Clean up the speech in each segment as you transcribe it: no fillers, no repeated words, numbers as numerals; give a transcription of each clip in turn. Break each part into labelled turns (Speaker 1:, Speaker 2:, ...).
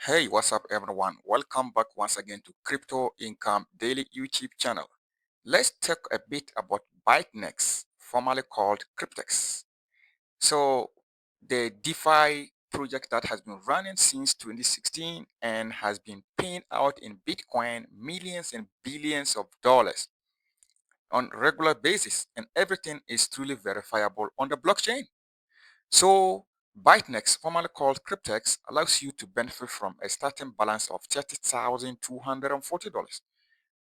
Speaker 1: Hey, what's up, everyone? Welcome back once again to Crypto Income Daily YouTube channel. Let's talk a bit about Bytnex, formerly called CRYPTEX. So, the DeFi project that has been running since 2016 and has been paying out in Bitcoin millions and billions of dollars on regular basis, and everything is truly verifiable on the blockchain. So Bytnex, formerly called CRYPTEX, allows you to benefit from a starting balance of $30,240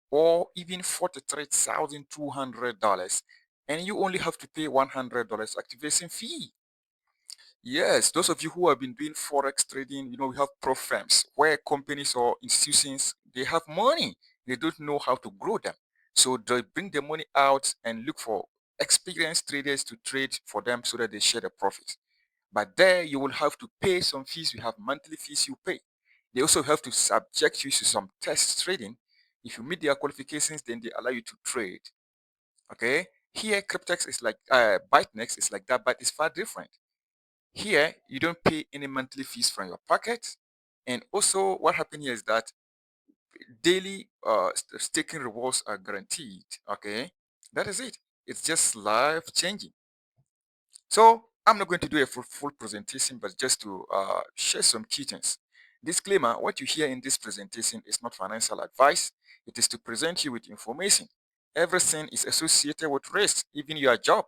Speaker 1: or even $43,200, and you only have to pay $100 activation fee. Yes, those of you who have been doing forex trading, we have pro firms where companies or institutions, they have money, they don't know how to grow them, so they bring the money out and look for experienced traders to trade for them so that they share the profit. But there you will have to pay some fees. You have monthly fees you pay. They also have to subject you to some test trading. If you meet their qualifications, then they allow you to trade. Okay. Here, Cryptex is like Bytenex is like that, but it's far different. Here, you don't pay any monthly fees from your pocket. And also, what happened here is that daily staking rewards are guaranteed. Okay. That is it. It's just life changing. So I'm not going to do a full presentation, but just to share some key things. Disclaimer, what you hear in this presentation is not financial advice. It is to present you with information. Everything is associated with risk, even your job.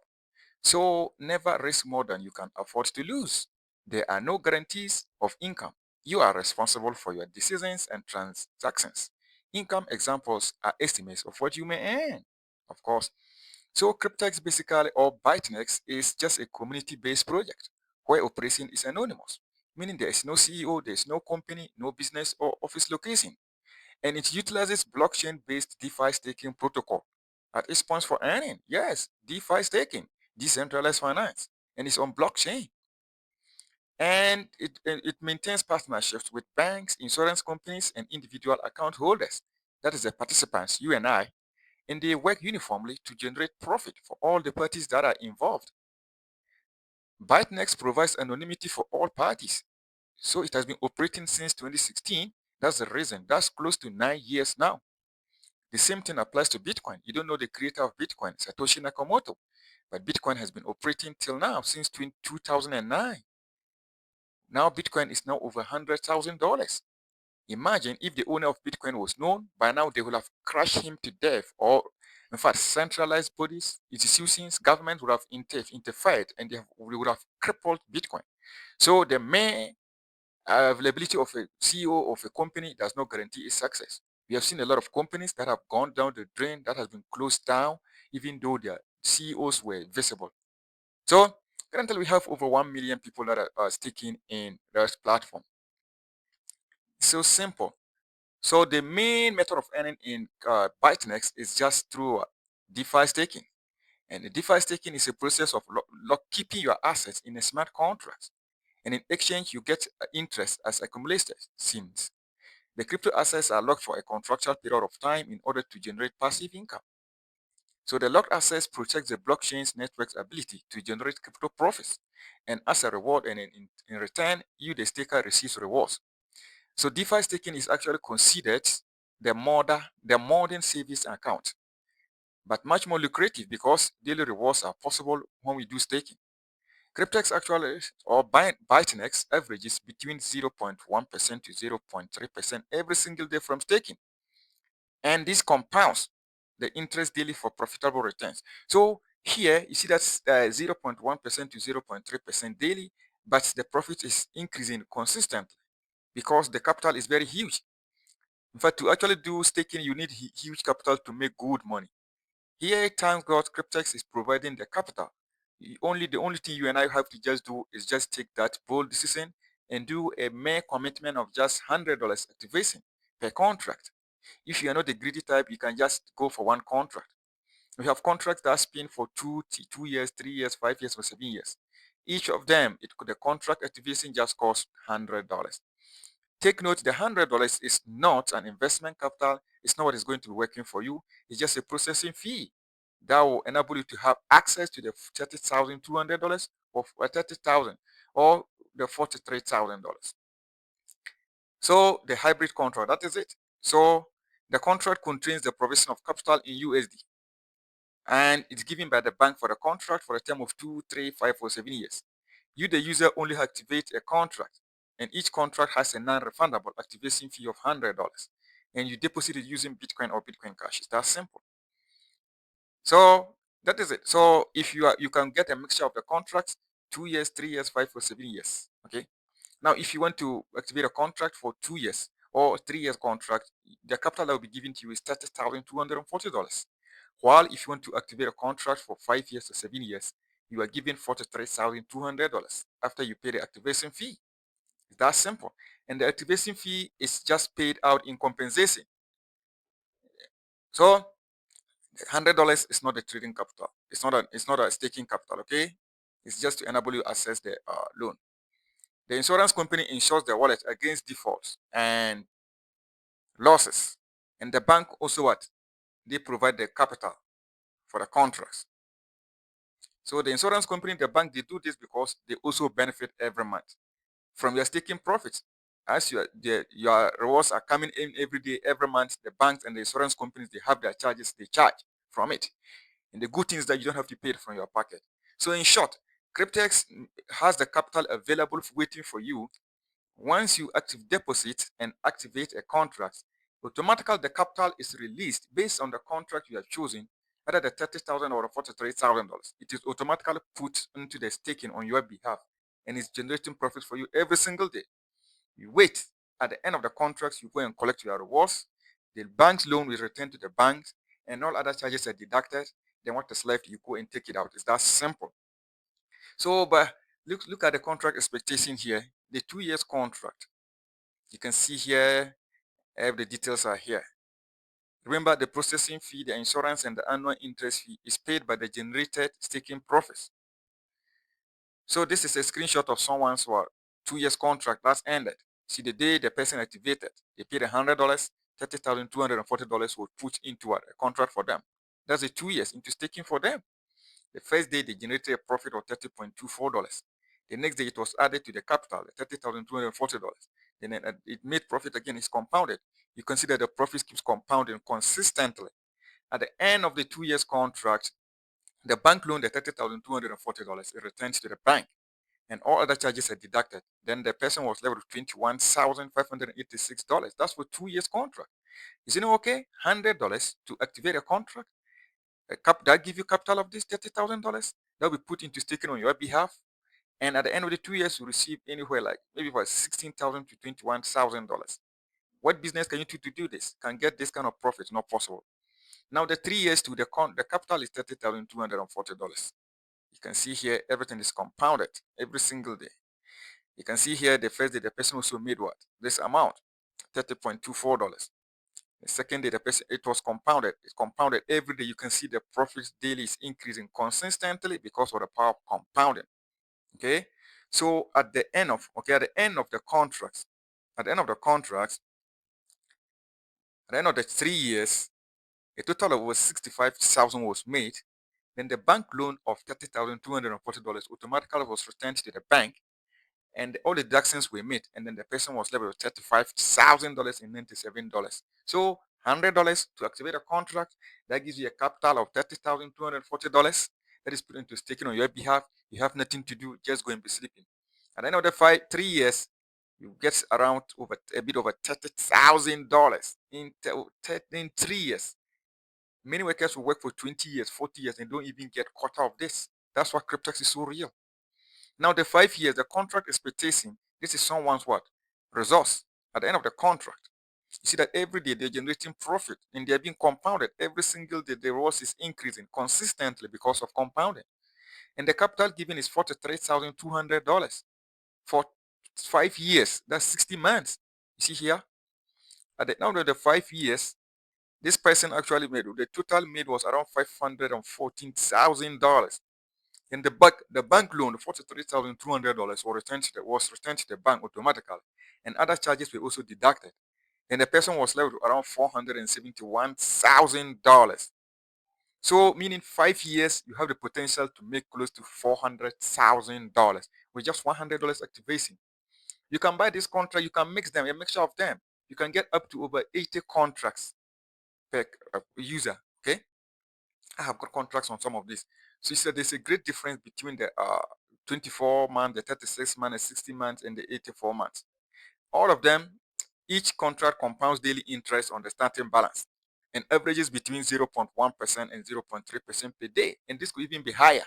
Speaker 1: So never risk more than you can afford to lose. There are no guarantees of income. You are responsible for your decisions and transactions. Income examples are estimates of what you may earn. Of course, so CryptEx basically or Bytenex is just a community-based project where operation is anonymous, meaning there is no CEO, there is no company, no business or office location, and it utilizes blockchain-based DeFi staking protocol at its points for earning. Yes, DeFi staking, decentralized finance, and it's on blockchain. And it maintains partnerships with banks, insurance companies, and individual account holders. That is the participants, you and I, and they work uniformly to generate profit for all the parties that are involved. Bytenex provides anonymity for all parties, so it has been operating since 2016. That's the reason. That's close to 9 years now. The same thing applies to Bitcoin. You don't know the creator of Bitcoin, Satoshi Nakamoto, but Bitcoin has been operating till now since 2009. Now Bitcoin is now over $100,000. Imagine if the owner of Bitcoin was known, by now they would have crushed him to death. Or, in fact, centralized bodies, institutions, government would have interfered and we would have crippled Bitcoin. So the mere availability of a CEO of a company does not guarantee its success. We have seen a lot of companies that have gone down the drain, that has been closed down, even though their CEOs were visible. So currently we have over 1 million people that are staking in this platform. So simple. So the main method of earning in Bytenex is just through DeFi staking. And the DeFi staking is a process of keeping your assets in a smart contract. And in exchange, you get interest as accumulated since the crypto assets are locked for a contractual period of time in order to generate passive income. So the locked assets protect the blockchain's network's ability to generate crypto profits. And as a reward and in return, you, the staker, receives rewards. So DeFi staking is actually considered the modern savings account, but much more lucrative because daily rewards are possible when we do staking. CryptEx actually or Bytenex averages between 0.1% to 0.3% every single day from staking, and this compounds the interest daily for profitable returns. So here you see that's 0.1% to 0.3% daily, but the profit is increasing consistently because the capital is very huge. In fact, to actually do staking, you need huge capital to make good money. Here, thank God, CryptEx is providing the capital. The only thing you and I have to just do is just take that bold decision and do a mere commitment of just $100 activation per contract. If you are not the greedy type, you can just go for one contract. We have contracts that spin for 2 years, 3 years, 5 years, or 7 years. Each of them, the contract activation just costs $100. Take note, the $100 is not an investment capital. It's not what is going to be working for you. It's just a processing fee that will enable you to have access to the $30,200 or $30,000 or the $43,000. So the hybrid contract, that is it. So the contract contains the provision of capital in USD, and it's given by the bank for the contract for a term of 2, 3, 5, or 7 years. You, the user, only activate a contract, and each contract has a non-refundable activation fee of $100, and you deposit it using Bitcoin or Bitcoin Cash. It's that simple. So that is it. So if you can get a mixture of the contracts, 2 years, 3 years, 5 or 7 years. Okay. Now, if you want to activate a contract for 2 years or 3 years contract, the capital that will be given to you is $30,240. While if you want to activate a contract for 5 years or 7 years, you are given $43,200 after you pay the activation fee. It's that simple. And the activation fee is just paid out in compensation. So $100 is not a trading capital. It's not a staking capital. Okay, it's just to enable you access the loan. The insurance company insures the wallet against defaults and losses, and the bank also what they provide the capital for the contracts. So the insurance company, the bank, they do this because they also benefit every month from your staking profits. As your rewards are coming in every day, every month, the banks and the insurance companies, they have their charges they charge from it. And the good thing is that you don't have to pay it from your pocket. So in short, CRYPTEX has the capital available waiting for you. Once you deposit and activate a contract, automatically the capital is released based on the contract you have chosen, either the $30,000 or $43,000. It is automatically put into the staking on your behalf, and it's generating profit for you every single day. You wait. At the end of the contract, you go and collect your rewards. The bank's loan will return to the bank, and all other charges are deducted. Then what is left, you go and take it out. It's that simple. So, but look at the contract expectation here. The 2 years contract. You can see here, every details are here. Remember, the processing fee, the insurance, and the annual interest fee is paid by the generated staking profits. So this is a screenshot of someone's 2 years contract that's ended. See, the day the person activated, they paid $100, $30,240 was put into a contract for them. That's the 2 years into staking for them. The first day they generated a profit of $30.24. The next day it was added to the capital, $30,240. Then it made profit again. It's compounded. You can see that the profits keeps compounding consistently. At the end of the 2 years contract, the bank loan, the $30,240, it returns to the bank, and all other charges are deducted. Then the person was left with $21,586. That's for 2 years contract. Isn't it okay? $100 to activate a contract. That give you capital of this $30,000 that will be put into staking on your behalf. And at the end of the 2 years, you receive anywhere like maybe about $16,000 to $21,000. What business can you do to do this? Can get this kind of profit? Not possible. Now the 3 years to the capital is $30,240. You can see here everything is compounded every single day. You can see here the first day the person also made what? This amount, $30.24. The second day the person, it was compounded. It's compounded every day. You can see the profits daily is increasing consistently because of the power of compounding. Okay. So at the end of the contracts, at the end of the contracts, at the end of the 3 years, a total of over 65,000 was made. Then the bank loan of $30,240 automatically was returned to the bank, and all the deductions were made, and then the person was left with $35,097. So $100 to activate a contract, that gives you a capital of $30,240 that is put into staking on your behalf. You have nothing to do, just go and be sleeping. At the end of the 3 years, you get around a bit over $30,000 in 3 years. Many workers will work for 20 years, 40 years, and don't even get quarter of this. That's why CRYPTEX is so real. Now, the 5 years, the contract expectation, this is someone's what? Resource at the end of the contract. You see that every day they're generating profit and they're being compounded. Every single day, the resource is increasing consistently because of compounding. And the capital given is $43,200 for 5 years. That's 60 months. You see here? At the end of the 5 years, this person actually made, the total made was around $514,000. And the bank loan, $43,200 was returned to the bank automatically, and other charges were also deducted. And the person was left with around $471,000. So, meaning 5 years, you have the potential to make close to $400,000 with just $100 activation. You can buy this contract, you can mix them, a mixture of them. You can get up to over 80 contracts per user. Okay, I have got contracts on some of these. So you said there's a great difference between the 24 months, the 36 months, the 60 months, and the 84 months. All of them, each contract compounds daily interest on the starting balance and averages between 0.1% and 0.3% per day. And this could even be higher.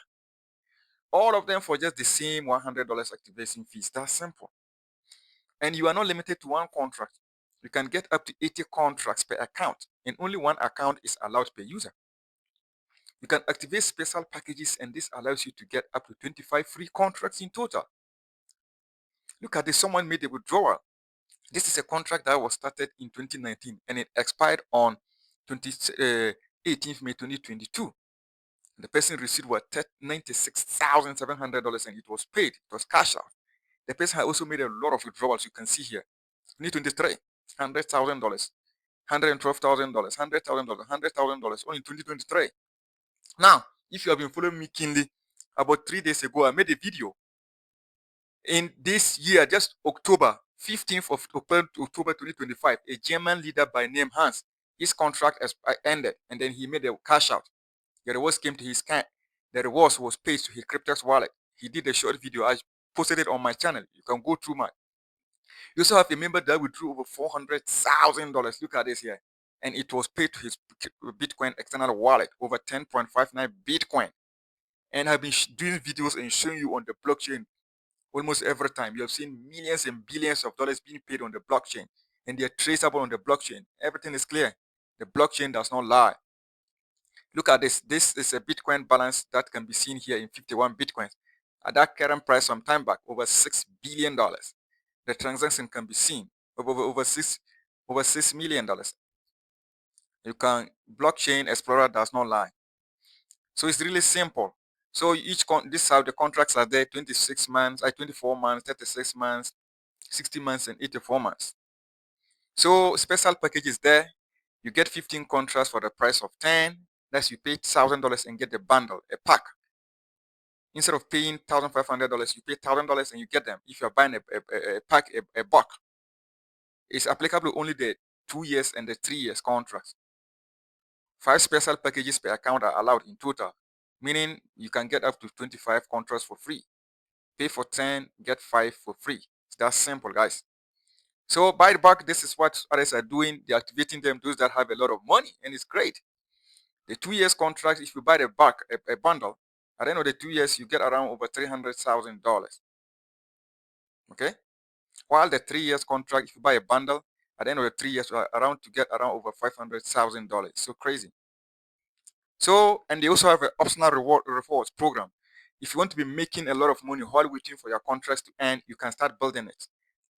Speaker 1: All of them for just the same $100 activation fees. That's simple. And you are not limited to one contract. You can get up to 80 contracts per account, and only one account is allowed per user. You can activate special packages, and this allows you to get up to 25 free contracts in total. Look at this, someone made a withdrawal. This is a contract that was started in 2019 and it expired on 18th May 2022. The person received what, $96,700 and it was paid. It was cash out. The person had also made a lot of withdrawals. You can see here. 2023, $100,000, $112,000, $100,000, $100,000 only in 2023. Now, if you have been following me keenly, about 3 days ago, I made a video. In this year, just October, 15th of October 2025, a German leader by name Hans, his contract ended and then he made a cash out. The rewards came to his account. The rewards was paid to his CRYPTEX wallet. He did a short video. I posted it on my channel. You can go through my. You also have a member that withdrew over $400,000. Look at this here. And it was paid to his Bitcoin external wallet, over 10.59 Bitcoin. And I've been doing videos and showing you on the blockchain almost every time. You have seen millions and billions of dollars being paid on the blockchain, and they are traceable on the blockchain. Everything is clear. The blockchain does not lie. Look at this. This is a Bitcoin balance that can be seen here in 51 Bitcoins. At that current price some time back, over $6 billion. The transaction can be seen over $6 million. You can, blockchain explorer does not lie. So it's really simple. So this how the contracts are there: 26 months, 24 months, 36 months, 60 months, and 84 months. So special package is there. You get 15 contracts for the price of 10. That's you pay $1,000 and get the bundle, a pack. Instead of paying $1,500, you pay $1,000 and you get them. If you're buying a pack, a buck, it's applicable only the 2 years and the 3 years contracts. 5 special packages per account are allowed in total, meaning you can get up to 25 contracts for free. Pay for 10, get 5 for free. It's that simple, guys. So buy the buck, this is what others are doing. They're activating them, those that have a lot of money, and it's great. The 2 years contract, if you buy the buck, a bundle, at the end of the 2 years, you get around over $300,000. Okay? While the 3 years contract, if you buy a bundle, at the end of the 3 years, you are around to get around over $500,000. So crazy. So, and they also have an optional rewards program. If you want to be making a lot of money while waiting for your contracts to end, you can start building it.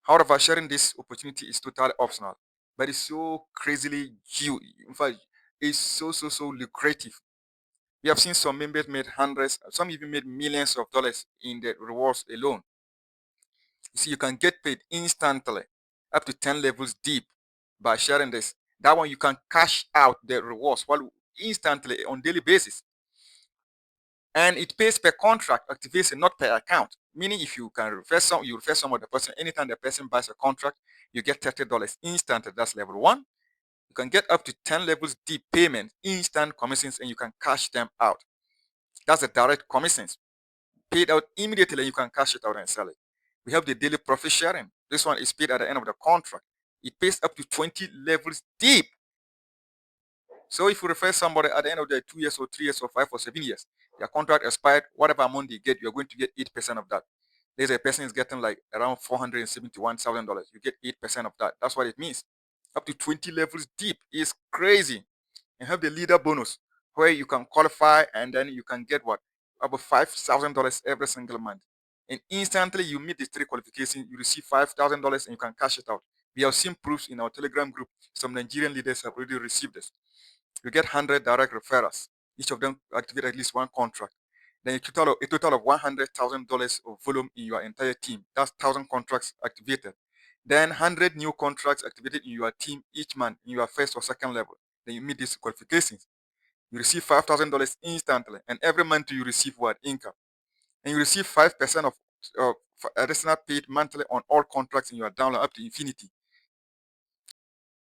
Speaker 1: However, sharing this opportunity is totally optional, but it's so crazily due. In fact, it's so lucrative. We have seen some members made hundreds, some even made millions of dollars in the rewards alone. You see, you can get paid instantly, up to 10 levels deep, by sharing this. That one you can cash out the rewards while instantly on daily basis. And it pays per contract activation, not per account. Meaning if you can refer some of the person, anytime the person buys a contract, you get $30 instantly. That's level 1. You can get up to 10 levels deep payment, instant commissions, and you can cash them out. That's the direct commissions. Paid out immediately, and you can cash it out and sell it. We have the daily profit sharing. This one is paid at the end of the contract. It pays up to 20 levels deep. So if you refer somebody at the end of the 2 years or 3 years or 5 or 7 years, their contract expired, whatever amount they get, you're going to get 8% of that. There's a person is getting like around $471,000. You get 8% of that. That's what it means. Up to 20 levels deep is crazy. And have the leader bonus where you can qualify and then you can get what? About $5,000 every single month. And instantly you meet the 3 qualifications, you receive $5,000 and you can cash it out. We have seen proofs in our Telegram group. Some Nigerian leaders have already received this. You get 100 direct referrals. Each of them activate at least one contract. Then a total of $100,000 of volume in your entire team. That's 1,000 contracts activated. Then 100 new contracts activated in your team each month in your first or second level. Then you meet these qualifications. You receive $5,000 instantly. And every month you receive what? Income. And you receive 5% of for additional paid monthly on all contracts in your downline up to infinity.